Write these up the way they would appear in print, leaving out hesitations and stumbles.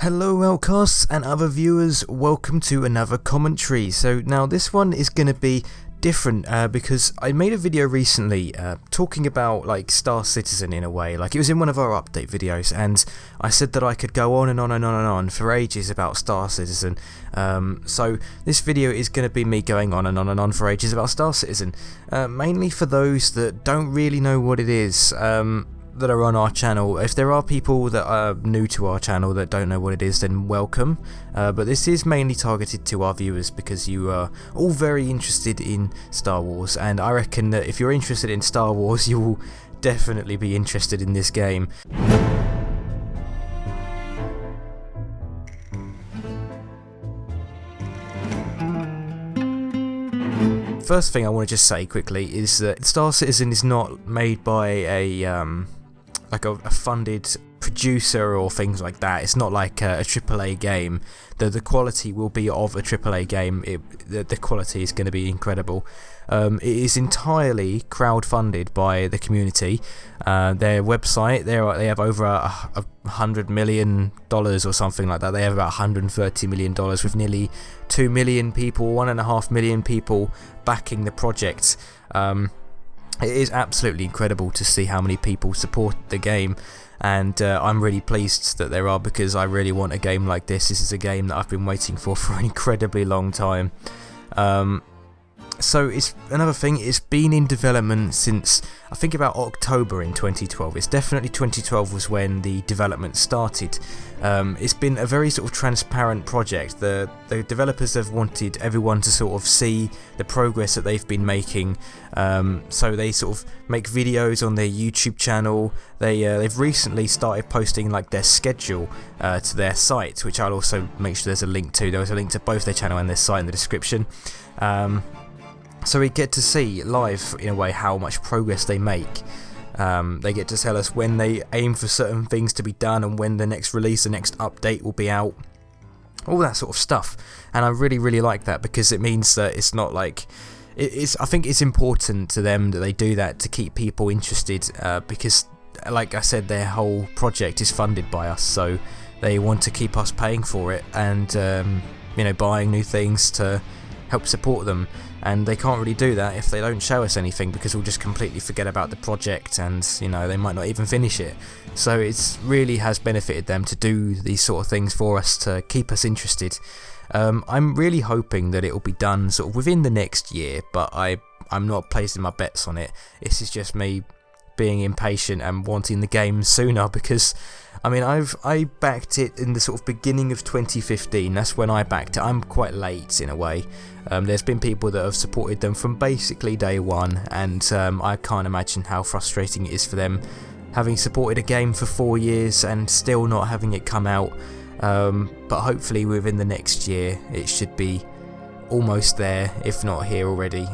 Hello Outcasts and other viewers, welcome to another commentary. So now this one is going to be different because I made a video recently talking about like Star Citizen in a way. Like it was in one of our update videos and I said that I could go on and on and on and on for ages about Star Citizen. So this video is going to be me going on and on and on for ages about Star Citizen, mainly for those that don't really know what it is. That are on our channel. If there are people that are new to our channel that don't know what it is, then welcome, but this is mainly targeted to our viewers because you are all very interested in Star Wars, and I reckon that if you're interested in Star Wars you will definitely be interested in this game. First thing I want to just say quickly is that Star Citizen is not made by a funded producer or things like that. It's not like a AAA game. The quality will be of a AAA game. The quality is going to be incredible. It is entirely crowd-funded by the community. Their website, they have over $100 million or something like that. They have about $130 million with nearly 2 million people, 1.5 million people backing the project. It is absolutely incredible to see how many people support the game, and I'm really pleased that there are, because I really want a game like this. This is a game that I've been waiting for an incredibly long time. So it's another thing, it's been in development since I think about October in 2012. It's definitely 2012 was when the development started. It's been a very sort of transparent project. The developers have wanted everyone to sort of see the progress that they've been making, so they sort of make videos on their YouTube channel. They've recently started posting like their schedule to their site, which I'll also make sure there's a link to. There was a link to both their channel and their site in the description. So we get to see live, in a way, how much progress they make. They get to tell us when they aim for certain things to be done and when the next release, the next update will be out. All that sort of stuff. And I really like that, because it means that it's not like... I think it's important to them that they do that to keep people interested, because, like I said, their whole project is funded by us, so they want to keep us paying for it and buying new things to help support them. And they can't really do that if they don't show us anything, because we'll just completely forget about the project and they might not even finish it. So it really has benefited them to do these sort of things for us to keep us interested. I'm really hoping that it will be done sort of within the next year, but I'm not placing my bets on it. This is just me being impatient and wanting the game sooner, because I mean I backed it in the sort of beginning of 2015. That's when I backed it. I'm quite late in a way. There's been people that have supported them from basically day one, and I can't imagine how frustrating it is for them having supported a game for 4 years and still not having it come out. But hopefully within the next year it should be almost there, if not here already.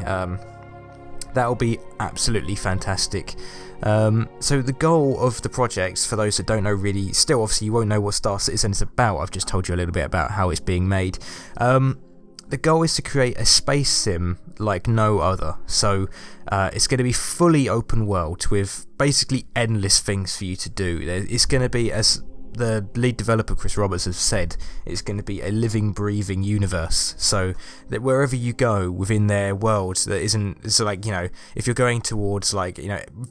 That'll be absolutely fantastic. So the goal of the project, for those that don't know really, still obviously you won't know what Star Citizen is about, I've just told you a little bit about how it's being made. The goal is to create a space sim like no other. So it's going to be fully open world with basically endless things for you to do. It's going to be, as the lead developer Chris Roberts has said, it's going to be a living, breathing universe, so that wherever you go within their world, that isn't, it's like, if you're going towards like,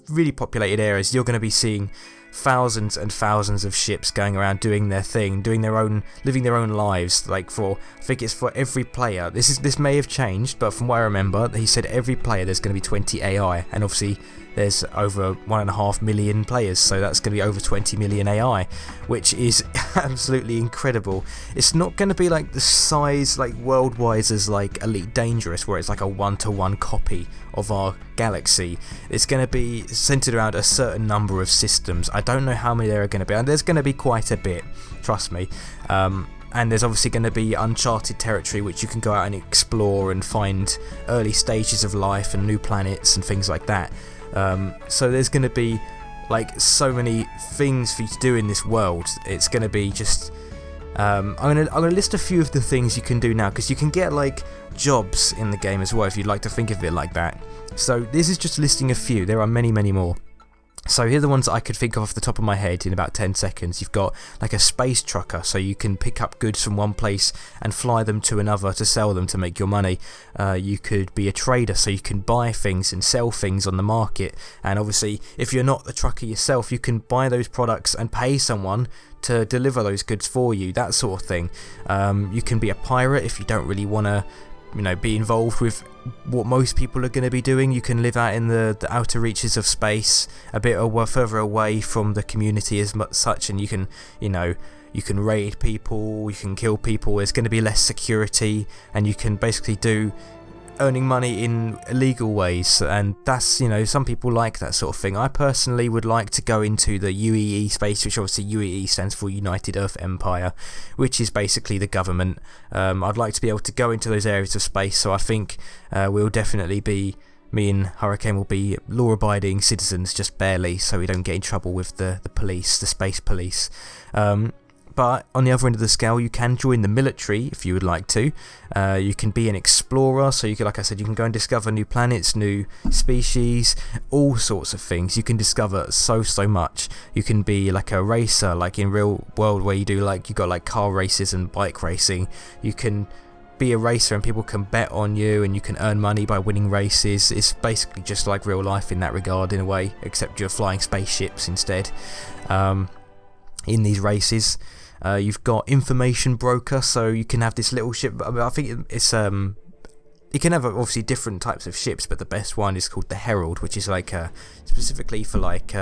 really populated areas, you're going to be seeing thousands and thousands of ships going around doing their thing, living their own lives. Like I think it's for every player. This may have changed, but from what I remember, he said every player there's going to be 20 AI, and obviously there's over 1.5 million players, so that's going to be over 20 million AI, which is absolutely incredible. It's not going to be like the size, like world-wise, as like Elite Dangerous, where it's like a one-to-one copy of our galaxy. It's going to be centered around a certain number of systems. I don't know how many there are going to be, and there's going to be quite a bit, trust me. And there's obviously going to be uncharted territory which you can go out and explore and find early stages of life and new planets and things like that. So there's going to be like so many things for you to do in this world. It's going to be just I'm gonna list a few of the things you can do now, because you can get like jobs in the game as well if you'd like to think of it like that. So this is just listing a few. There are many more. So here are the ones that I could think of off the top of my head in about 10 seconds. You've got like a space trucker, so you can pick up goods from one place and fly them to another to sell them to make your money. You could be a trader, so you can buy things and sell things on the market. And obviously, if you're not the trucker yourself, you can buy those products and pay someone to deliver those goods for you, that sort of thing. You can be a pirate if you don't really want to be involved with what most people are going to be doing. You can live out in the outer reaches of space, a bit further away from the community as such, and you can raid people, you can kill people. There's going to be less security, and you can basically do earning money in illegal ways, and that's, some people like that sort of thing. I personally would like to go into the UEE space, which obviously UEE stands for United Earth Empire, which is basically the government. I'd like to be able to go into those areas of space, so I think me and Hurricane will be law-abiding citizens, just barely, so we don't get in trouble with the police, the space police. But on the other end of the scale, you can join the military if you would like to. You can be an explorer, so you can, like I said, you can go and discover new planets, new species, all sorts of things. You can discover so much. You can be like a racer, like in real world, where you got like car races and bike racing. You can be a racer and people can bet on you, and you can earn money by winning races. It's basically just like real life in that regard, in a way, except you're flying spaceships instead in these races. You've got information broker, so you can have this little ship. I think it's you can have obviously different types of ships, but the best one is called the Herald, which is like specifically for like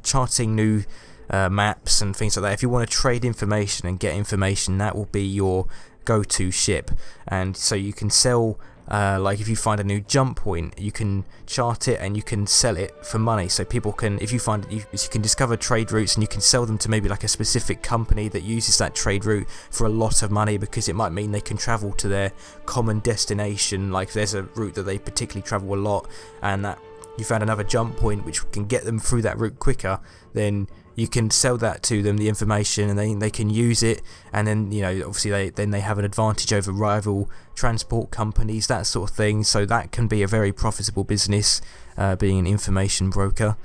charting new maps and things like that. If you want to trade information and get information, that will be your go-to ship. And so you can sell, like if you find a new jump point, you can chart it and you can sell it for money. So people can, if you find, you can discover trade routes and you can sell them to maybe like a specific company that uses that trade route for a lot of money, because it might mean they can travel to their common destination. Like if there's a route that they particularly travel a lot, and that you found another jump point which can get them through that route quicker, then you can sell that to them, the information, and they can use it, and then obviously they have an advantage over rival transport companies, that sort of thing. So that can be a very profitable business, being an information broker.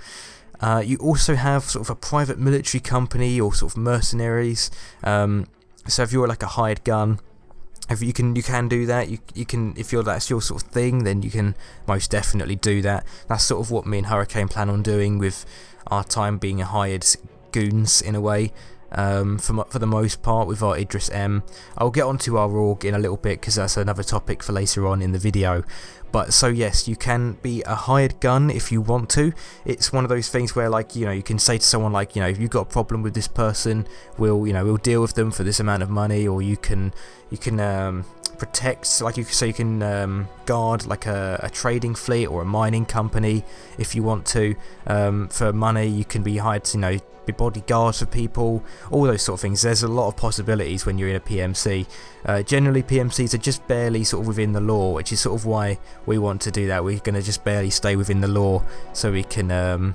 You also have sort of a private military company or sort of mercenaries. So if you're like a hired gun, if you can do that. You can, if that's your sort of thing, then you can most definitely do that. That's sort of what me and Hurricane plan on doing with our time being a hired goons in a way, for the most part, with our Idris M. I'll get onto our org in a little bit because that's another topic for later on in the video. But so yes, you can be a hired gun if you want to. It's one of those things where, like, you can say to someone like, if you've got a problem with this person, we'll deal with them for this amount of money, or you can protect, like you can guard like a trading fleet or a mining company if you want to, for money. You can be hired to be bodyguards for people, all those sort of things. There's a lot of possibilities when you're in a PMC. Generally PMCs are just barely sort of within the law, which is sort of why we want to do that. We're going to just barely stay within the law so we can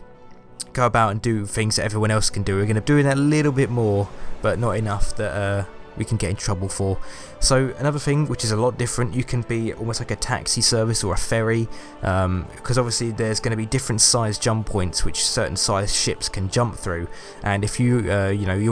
go about and do things that everyone else can do. We're going to do that a little bit more, but not enough that we can get in trouble for. So another thing which is a lot different, you can be almost like a taxi service or a ferry, because obviously there's going to be different size jump points which certain size ships can jump through, and if you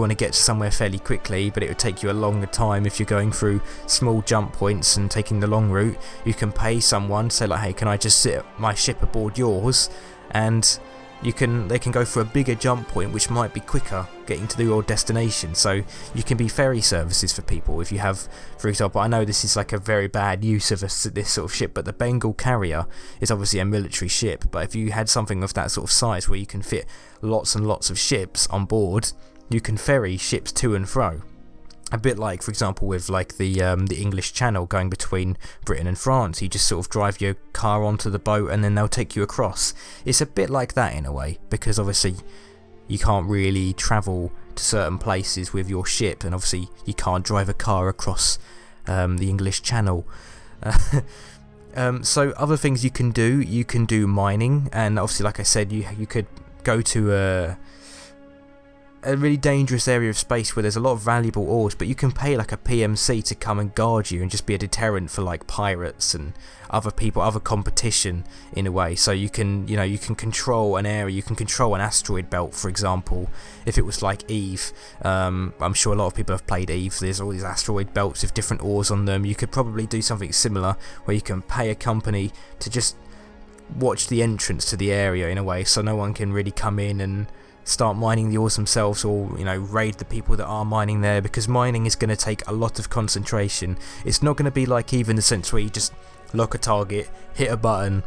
want to get somewhere fairly quickly, but it would take you a longer time if you're going through small jump points and taking the long route, you can pay someone, say like, hey, can I just sit my ship aboard yours, and they can go for a bigger jump point which might be quicker getting to your destination. So you can be ferry services for people. If you have, for example, I know this is like a very bad use of this sort of ship, but the Bengal carrier is obviously a military ship, but if you had something of that sort of size where you can fit lots and lots of ships on board, you can ferry ships to and fro. A bit like, for example, with like the English Channel going between Britain and France. You just sort of drive your car onto the boat and then they'll take you across. It's a bit like that in a way, because obviously you can't really travel to certain places with your ship, and obviously you can't drive a car across the English Channel. So other things you can do mining, and obviously, like I said, you could go to a really dangerous area of space where there's a lot of valuable ores, but you can pay like a PMC to come and guard you and just be a deterrent for like pirates and other people, other competition in a way. So you can, you know, you can control an area, you can control an asteroid belt, for example. If it was like Eve, I'm sure a lot of people have played Eve, there's all these asteroid belts with different ores on them. You could probably do something similar where you can pay a company to just watch the entrance to the area in a way, so no one can really come in and start mining the ores themselves, or, you know, raid the people that are mining there, because mining is going to take a lot of concentration. It's not going to be like Eve in the sense where you just lock a target, hit a button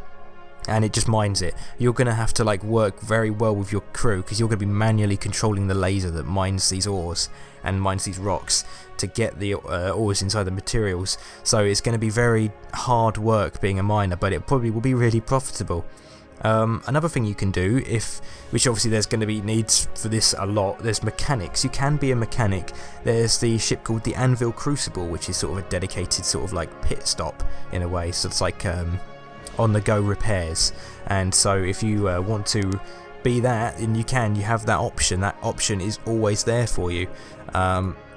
and it just mines it. You're going to have to like work very well with your crew, because you're going to be manually controlling the laser that mines these ores and mines these rocks to get the ores inside the materials. So it's going to be very hard work being a miner, but it probably will be really profitable. Another thing you can do, which obviously there's going to be needs for this a lot, there's mechanics. You can be a mechanic. There's the ship called the Anvil Crucible, which is sort of a dedicated sort of like pit stop in a way, so it's like on the go repairs. And so if you want to be that, then you have that option is always there for you.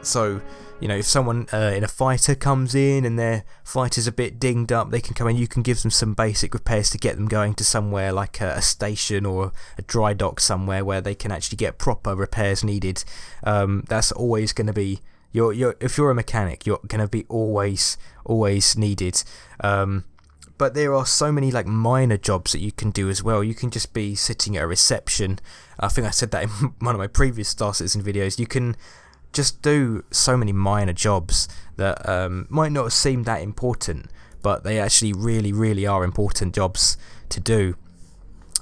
So, you know, if someone in a fighter comes in and their fighter's a bit dinged up, they can come in, you can give them some basic repairs to get them going to somewhere like a station or a dry dock somewhere where they can actually get proper repairs needed. That's always going to be, if you're a mechanic, you're going to be always needed. But there are so many like minor jobs that you can do as well. You can just be sitting at a reception. I think I said that in one of my previous Star Citizen videos. You can just do so many minor jobs that might not seem that important, but they actually really are important jobs to do.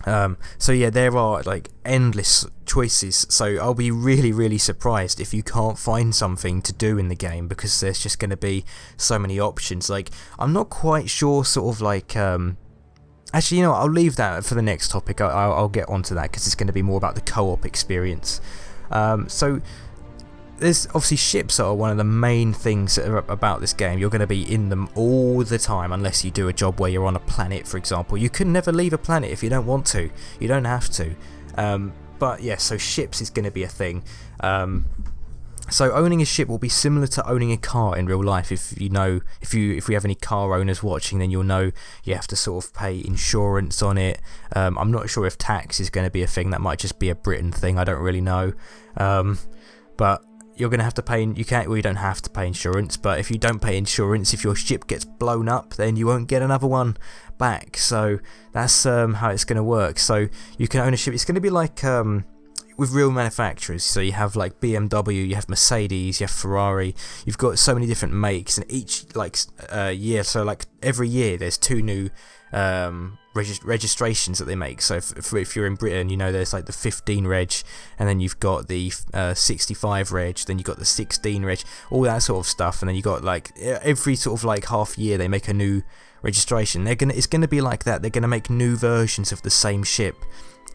So yeah, there are like endless choices, so I'll be really surprised if you can't find something to do in the game, because there's just going to be so many options. Like, I'm not quite sure sort of like actually, you know, I'll leave that for the next topic. I'll get onto that because it's going to be more about the co-op experience. So there's obviously ships are one of the main things about this game. You're going to be in them all the time, unless you do a job where you're on a planet, for example. You can never leave a planet if you don't want to. You don't have to. But yeah, so ships is going to be a thing. So owning a ship will be similar to owning a car in real life. If we have any car owners watching, then you'll know you have to sort of pay insurance on it. I'm not sure if tax is going to be a thing. That might just be a Britain thing. I don't really know. But you're going to have to pay, you don't have to pay insurance, but if you don't pay insurance, if your ship gets blown up, then you won't get another one back. So that's how it's going to work. So you can own a ship. It's going to be like with real manufacturers. So you have like BMW, you have Mercedes, you have Ferrari. You've got so many different makes, and each like year, so like every year there's two new registrations that they make. So if you're in Britain, you know, there's like the 15 reg, and then you've got the 65 reg, then you've got the 16 reg, all that sort of stuff, and then you got like every sort of like half year they make a new registration. It's gonna be like that. They're gonna make new versions of the same ship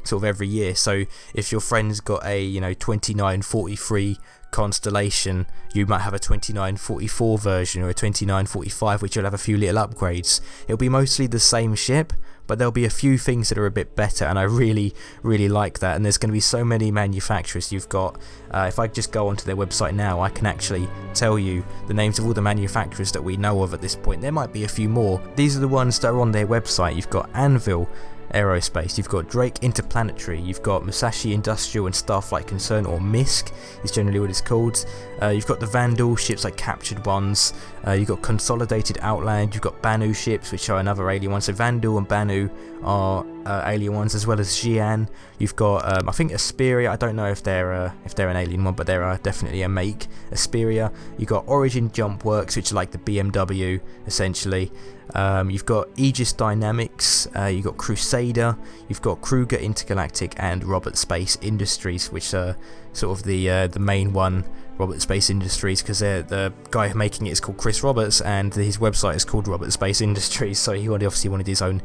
sort of every year. So if your friend's got a 2943 Constellation, you might have a 2944 version or a 2945, which will have a few little upgrades. It'll be mostly the same ship, but there'll be a few things that are a bit better, and I really like that. And there's going to be so many manufacturers. You've got, if I just go onto their website now, I can actually tell you the names of all the manufacturers that we know of at this point. There might be a few more. These are the ones that are on their website. You've got Anvil Aerospace, you've got Drake Interplanetary, you've got Musashi Industrial and Starflight Concern, or MISC is generally what it's called. You've got the Vandal ships, like Captured Ones. You've got Consolidated Outland. You've got Banu ships, which are another alien one. So Vandal and Banu are alien ones, as well as Xi'an. You've got I think Asperia. I don't know if they're an alien one, but they're definitely a make. Asperia. You've got Origin Jump Works, which are like the BMW essentially. You've got Aegis Dynamics, you've got Crusader, you've got Kruger Intergalactic, and Robert Space Industries, which are sort of the main one, Robert Space Industries, because the guy making it is called Chris Roberts, and his website is called Robert Space Industries, so he obviously wanted his own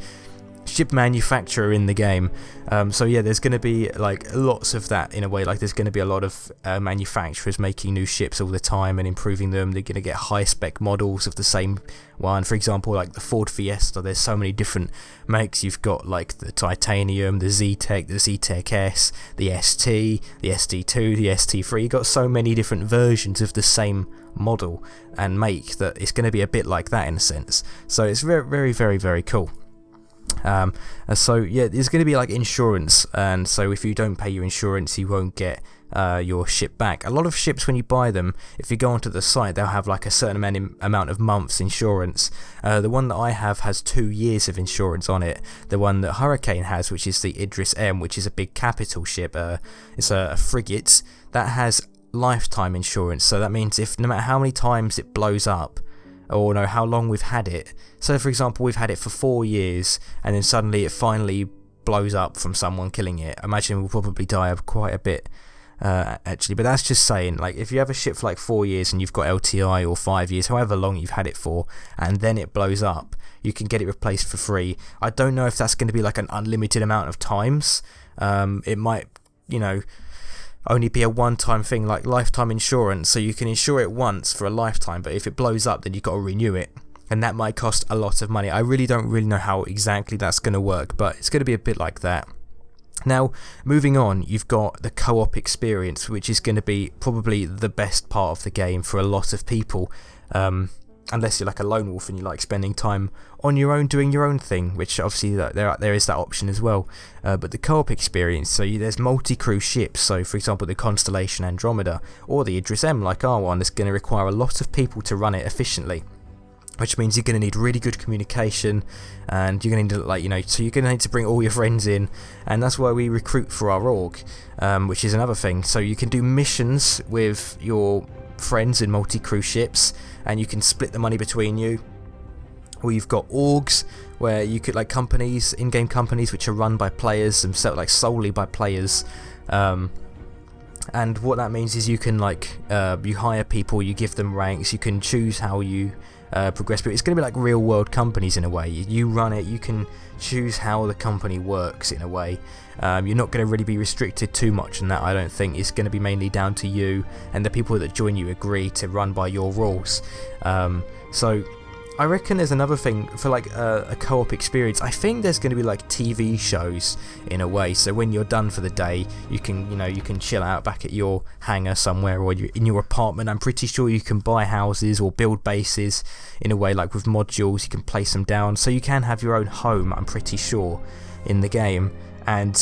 ship manufacturer in the game. So yeah, there's going to be like lots of that in a way. Like there's going to be a lot of manufacturers making new ships all the time and improving them. They're going to get high spec models of the same one. For example, like the Ford Fiesta, there's so many different makes. You've got like the Titanium, the Z-Tech, the Z-Tech S, the ST, the ST2, the ST3. You've got so many different versions of the same model and make that it's going to be a bit like that in a sense. So it's very, very, very, very cool. So yeah, there's going to be like insurance, and so if you don't pay your insurance, you won't get your ship back. A lot of ships, when you buy them, if you go onto the site, they'll have like a certain amount of months insurance. The one that I have has 2 years of insurance on it. The one that Hurricane has, which is the Idris M, which is a big capital ship, it's a frigate that has lifetime insurance. So that means if no matter how many times it blows up, or no, how long we've had it. So for example, we've had it for 4 years, and then suddenly it finally blows up from someone killing it. I imagine we'll probably die of quite a bit, actually. But that's just saying, like, if you have a ship for like 4 years and you've got LTI, or 5 years, however long you've had it for, and then it blows up, you can get it replaced for free. I don't know if that's going to be like an unlimited amount of times. It might, you know, only be a one-time thing, like lifetime insurance, so you can insure it once for a lifetime, but if it blows up, then you've got to renew it, and that might cost a lot of money. I really don't know how exactly that's going to work, but it's going to be a bit like that. Now, moving on, you've got the co-op experience, which is going to be probably the best part of the game for a lot of people, unless you're like a lone wolf and you like spending time on your own doing your own thing, which obviously there is that option as well. But the co-op experience, so there's multi-crew ships, so for example the Constellation Andromeda or the Idris M like our one, is going to require a lot of people to run it efficiently, which means you're going to need really good communication, and you're going to need to, like, you know, so you're going to need to bring all your friends in, and that's why we recruit for our org, which is another thing. So you can do missions with your friends in multi-crew ships, and you can split the money between you. Or you've got orgs, where you could, like, companies, in-game companies, which are run by players themselves, like solely by players. And what that means is you can, like, you hire people, you give them ranks, you can choose how you progress, but it's going to be like real world companies in a way. You run it, you can choose how the company works in a way. You're not going to really be restricted too much in that, I don't think. It's going to be mainly down to you, and the people that join you agree to run by your rules. So I reckon there's another thing for like a co-op experience. I think there's going to be like TV shows in a way, so when you're done for the day, you can chill out back at your hangar somewhere, or in your apartment. I'm pretty sure you can buy houses or build bases in a way, like with modules, you can place them down, so you can have your own home, I'm pretty sure, in the game. And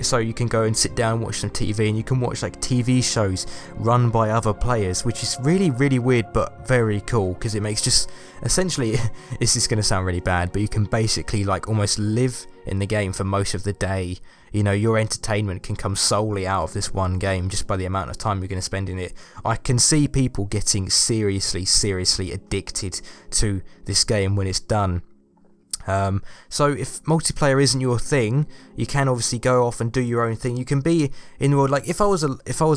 so you can go and sit down and watch some TV, and you can watch like TV shows run by other players, which is really, really weird but very cool, because it makes just essentially this is going to sound really bad, but you can basically like almost live in the game for most of the day. You know, your entertainment can come solely out of this one game just by the amount of time you're going to spend in it. I can see people getting seriously addicted to this game when it's done. So if multiplayer isn't your thing, you can obviously go off and do your own thing. You can be in the world, like if I was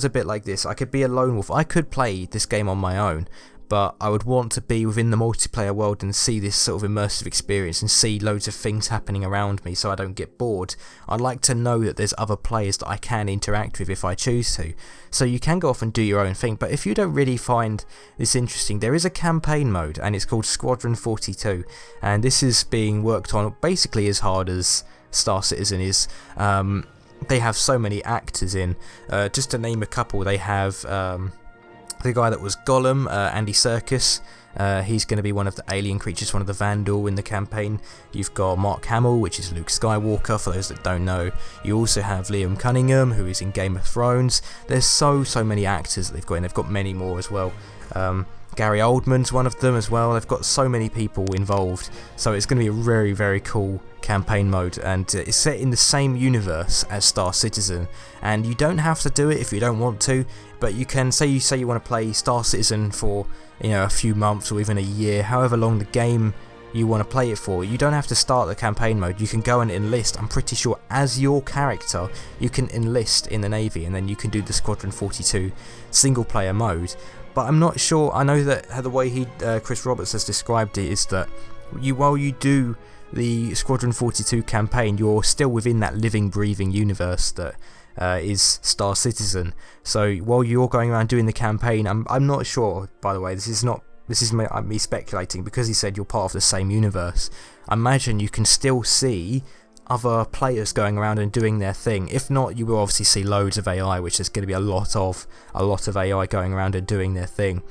a bit like this, I could be a lone wolf. I could play this game on my own, but I would want to be within the multiplayer world and see this sort of immersive experience and see loads of things happening around me so I don't get bored. I'd like to know that there's other players that I can interact with if I choose to. So you can go off and do your own thing, but if you don't really find this interesting, there is a campaign mode, and it's called Squadron 42, and this is being worked on basically as hard as Star Citizen is. They have so many actors in. Just to name a couple, they have the guy that was Gollum, Andy Serkis. He's going to be one of the alien creatures, one of the Vandal in the campaign. You've got Mark Hamill, which is Luke Skywalker, for those that don't know. You also have Liam Cunningham, who is in Game of Thrones. There's so many actors that they've got, and they've got many more as well. Gary Oldman's one of them as well. They've got so many people involved, so it's going to be a very, very cool campaign mode, and it's set in the same universe as Star Citizen, and you don't have to do it if you don't want to, but you can say you want to play Star Citizen for, you know, a few months or even a year, however long the game you want to play it for. You don't have to start the campaign mode. You can go and enlist. I'm pretty sure as your character you can enlist in the Navy, and then you can do the Squadron 42 single player mode. But I'm not sure. I know that the way Chris Roberts has described it is that while you do the Squadron 42 campaign, you're still within that living, breathing universe that is Star Citizen. So while you're going around doing the campaign, I'm not sure, by the way, this is me speculating, because he said you're part of the same universe. I imagine you can still see other players going around and doing their thing. If not, you will obviously see loads of AI, which is going to be a lot of AI going around and doing their thing.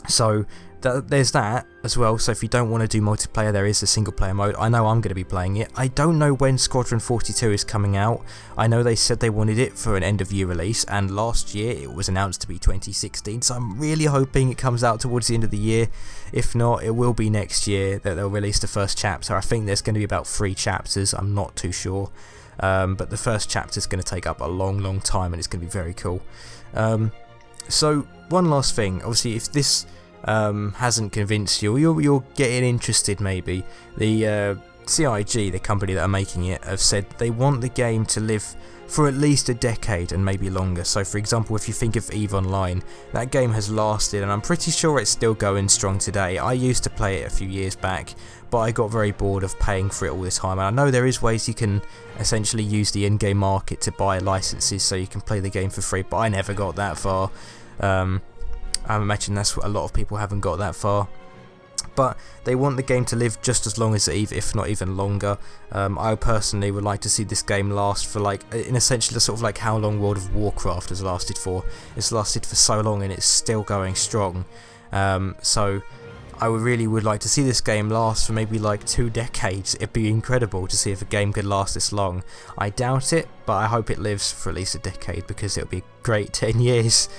So there's that as well. So if you don't want to do multiplayer, there is a single player mode. I know I'm going to be playing it. I don't know when Squadron 42 is coming out. I know they said they wanted it for an end of year release, and last year it was announced to be 2016, so I'm really hoping it comes out towards the end of the year. If not, it will be next year that they'll release the first chapter. I think there's going to be about 3 chapters, I'm not too sure, but the first chapter is going to take up a long time, and it's going to be very cool. So one last thing, obviously if this hasn't convinced you, you're getting interested maybe. The CIG, the company that are making it, have said they want the game to live for at least a decade and maybe longer. So for example, if you think of EVE Online, that game has lasted, and I'm pretty sure it's still going strong today. I used to play it a few years back, but I got very bored of paying for it all the time, and I know there is ways you can essentially use the in-game market to buy licenses so you can play the game for free, but I never got that far. I imagine that's what a lot of people haven't got that far. But they want the game to live just as long as EVE, if not even longer. I personally would like to see this game last for, like, in essentially sort of like how long World of Warcraft has lasted for. It's lasted for so long and it's still going strong. So I really would like to see this game last for maybe like 2 decades. It'd be incredible to see if a game could last this long. I doubt it, but I hope it lives for at least a decade, because it'll be a great 10 years.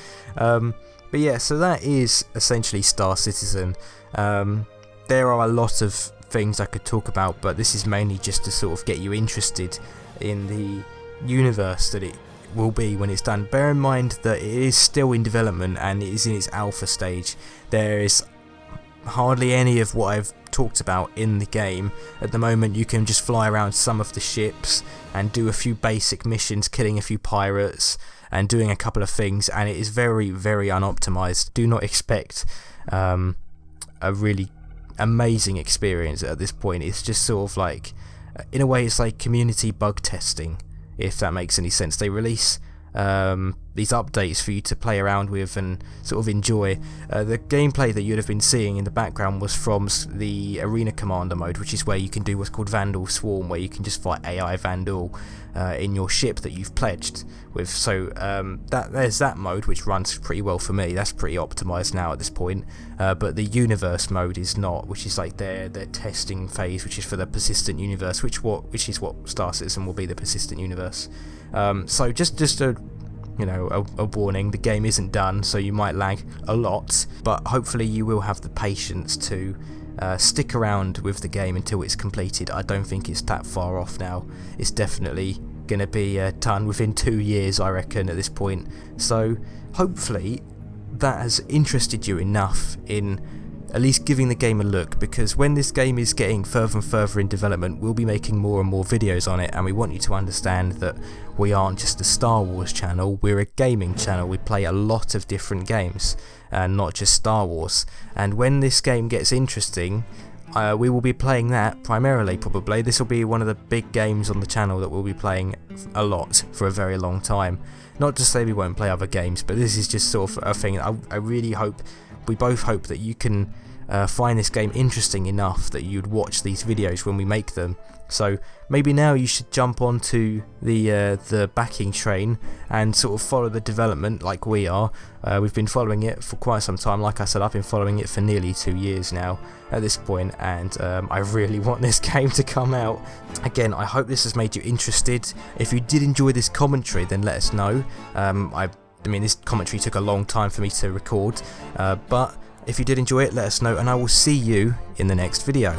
But yeah, so that is essentially Star Citizen. There are a lot of things I could talk about, but this is mainly just to sort of get you interested in the universe that it will be when it's done. Bear in mind that it is still in development and it is in its alpha stage. There is hardly any of what I've talked about in the game. At the moment you can just fly around some of the ships and do a few basic missions, killing a few pirates and doing a couple of things, and it is very unoptimized. Do not expect a really amazing experience at this point. It's just sort of like, in a way it's like community bug testing, if that makes any sense. They release these updates for you to play around with and sort of enjoy. The gameplay that you'd have been seeing in the background was from the Arena Commander mode, which is where you can do what's called Vandal Swarm, where you can just fight AI Vandal in your ship that you've pledged with. So there's that mode, which runs pretty well for me. That's pretty optimized now at this point. But the universe mode is not, which is like their testing phase, which is for the persistent universe, which is what Star Citizen will be, the persistent universe. So just a warning, the game isn't done, so you might lag a lot, but hopefully you will have the patience to stick around with the game until it's completed. I don't think it's that far off now. It's definitely going to be done within 2 years, I reckon, at this point. So hopefully that has interested you enough in at least giving the game a look, because when this game is getting further and further in development, we'll be making more and more videos on it, and we want you to understand that we aren't just a Star Wars channel, we're a gaming channel. We play a lot of different games, and not just Star Wars. And when this game gets interesting, we will be playing that primarily, probably. This will be one of the big games on the channel that we'll be playing a lot for a very long time. Not to say we won't play other games, but this is just sort of a thing. I really hope, we both hope that you can find this game interesting enough that you'd watch these videos when we make them. So maybe now you should jump onto the backing train and sort of follow the development like we are. We've been following it for quite some time. Like I said, I've been following it for nearly 2 years now at this point, and I really want this game to come out. Again, I hope this has made you interested. If you did enjoy this commentary, then let us know. I mean, this commentary took a long time for me to record, but if you did enjoy it, let us know, and I will see you in the next video.